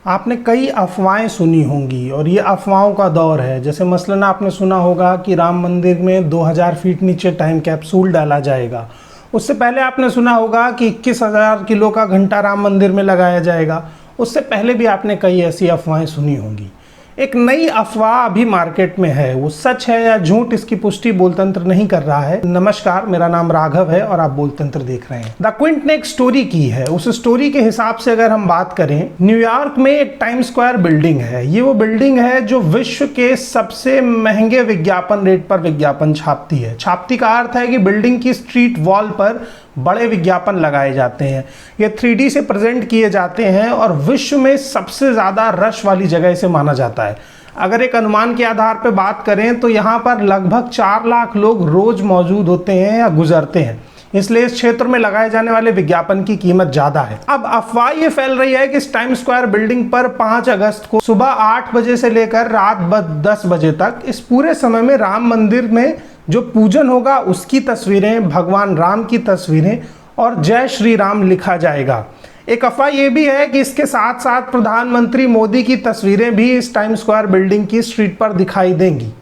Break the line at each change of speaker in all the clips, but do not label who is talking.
आपने कई अफवाहें सुनी होंगी और ये अफवाहों का दौर है। जैसे मसलन आपने सुना होगा कि राम मंदिर में 2000 फीट नीचे टाइम कैप्सूल डाला जाएगा। उससे पहले आपने सुना होगा कि 21,000 किलो का घंटा राम मंदिर में लगाया जाएगा। उससे पहले भी आपने कई ऐसी अफवाहें सुनी होंगी। एक नई अफवाह अभी मार्केट में है, वो सच है या झूठ इसकी पुष्टि बोलतंत्र नहीं कर रहा है। नमस्कार, मेरा नाम राघव है और आप बोलतंत्र देख रहे हैं। द क्विंट ने एक स्टोरी की है। उस स्टोरी के हिसाब से अगर हम बात करें, न्यूयॉर्क में एक टाइम स्क्वायर बिल्डिंग है। ये वो बिल्डिंग है जो विश्व के सबसे महंगे विज्ञापन रेट पर विज्ञापन छापती है। छापती का अर्थ है कि बिल्डिंग की स्ट्रीट वॉल पर बड़े विज्ञापन लगाए जाते हैं। ये 3D से प्रेजेंट किए जाते हैं और विश्व में सबसे ज़्यादा रश वाली जगह इसे माना जाता है। अगर एक अनुमान के आधार पर बात करें तो यहाँ पर लगभग 4 लाख लोग रोज मौजूद होते हैं या गुजरते हैं, इसलिए इस क्षेत्र में लगाए जाने वाले विज्ञापन की कीमत ज़्यादा है। अब अफवाह ये फैल रही है कि इस टाइम स्क्वायर बिल्डिंग पर 5 अगस्त को सुबह 8 बजे से लेकर रात 10 बजे तक इस पूरे समय में राम मंदिर में जो पूजन होगा उसकी तस्वीरें, भगवान राम की तस्वीरें और जय श्री राम लिखा जाएगा। एक अफवाह ये भी है कि इसके साथ साथ प्रधानमंत्री मोदी की तस्वीरें भी इस टाइम स्क्वायर बिल्डिंग की स्ट्रीट पर दिखाई देंगी।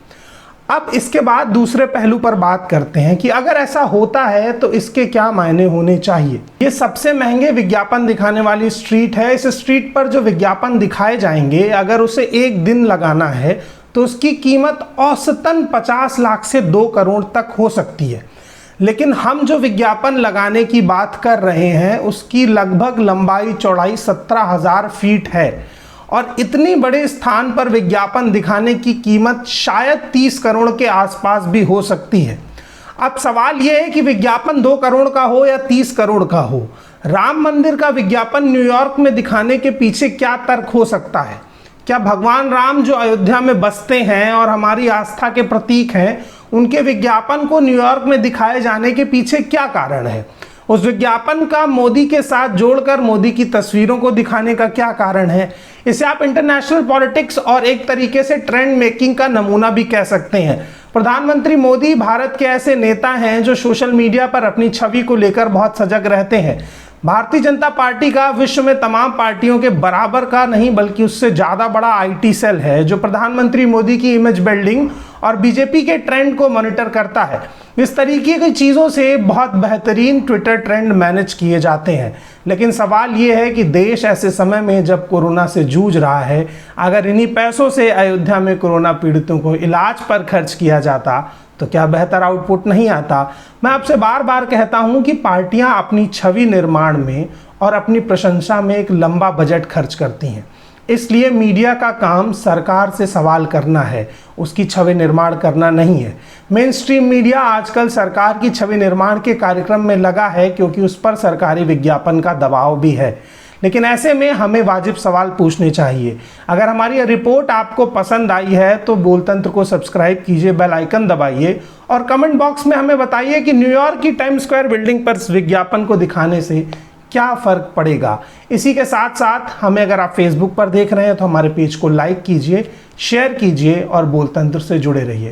अब इसके बाद दूसरे पहलू पर बात करते हैं कि अगर ऐसा होता है तो इसके क्या मायने होने चाहिए। ये सबसे महंगे विज्ञापन दिखाने वाली स्ट्रीट है। इस स्ट्रीट पर जो विज्ञापन दिखाए जाएंगे, अगर उसे एक दिन लगाना है तो उसकी कीमत औसतन 50 लाख से 2 करोड़ तक हो सकती है। लेकिन हम जो विज्ञापन लगाने की बात कर रहे हैं उसकी लगभग लंबाई चौड़ाई 17,000 फीट है और इतनी बड़े स्थान पर विज्ञापन दिखाने की कीमत शायद 30 करोड़ के आसपास भी हो सकती है। अब सवाल यह है कि विज्ञापन 2 करोड़ का हो या 30 करोड़ का हो, राम मंदिर का विज्ञापन न्यूयॉर्क में दिखाने के पीछे क्या तर्क हो सकता है? क्या भगवान राम जो अयोध्या में बसते हैं और हमारी आस्था के प्रतीक हैं, उनके विज्ञापन को न्यूयॉर्क में दिखाए जाने के पीछे क्या कारण है? उस विज्ञापन का मोदी के साथ जोड़कर मोदी की तस्वीरों को दिखाने का क्या कारण है? इसे आप इंटरनेशनल पॉलिटिक्स और एक तरीके से ट्रेंड मेकिंग का नमूना भी कह सकते हैं। प्रधानमंत्री मोदी भारत के ऐसे नेता हैं जो सोशल मीडिया पर अपनी छवि को लेकर बहुत सजग रहते हैं। भारतीय जनता पार्टी का विश्व में तमाम पार्टियों के बराबर का नहीं बल्कि उससे ज़्यादा बड़ा IT सेल है जो प्रधानमंत्री मोदी की इमेज बिल्डिंग और बीजेपी के ट्रेंड को मॉनिटर करता है। इस तरीके की चीज़ों से बहुत बेहतरीन ट्विटर ट्रेंड मैनेज किए जाते हैं। लेकिन सवाल ये है कि देश ऐसे समय में जब कोरोना से जूझ रहा है, अगर इन्हीं पैसों से अयोध्या में कोरोना पीड़ितों को इलाज पर खर्च किया जाता तो क्या बेहतर आउटपुट नहीं आता? मैं आपसे बार बार कहता हूं कि पार्टियां अपनी छवि निर्माण में और अपनी प्रशंसा में एक लंबा बजट खर्च करती हैं। इसलिए मीडिया का काम सरकार से सवाल करना है, उसकी छवि निर्माण करना नहीं है। मेन स्ट्रीम मीडिया आजकल सरकार की छवि निर्माण के कार्यक्रम में लगा है क्योंकि उस पर सरकारी विज्ञापन का दबाव भी है। लेकिन ऐसे में हमें वाजिब सवाल पूछने चाहिए। अगर हमारी रिपोर्ट आपको पसंद आई है तो बोलतंत्र को सब्सक्राइब कीजिए, बेल आइकन दबाइए और कमेंट बॉक्स में हमें बताइए कि न्यूयॉर्क की टाइम स्क्वायर बिल्डिंग पर विज्ञापन को दिखाने से क्या फ़र्क पड़ेगा। इसी के साथ साथ हमें अगर आप फेसबुक पर देख रहे हैं तो हमारे पेज को लाइक कीजिए, शेयर कीजिए और बोलतंत्र से जुड़े रहिए।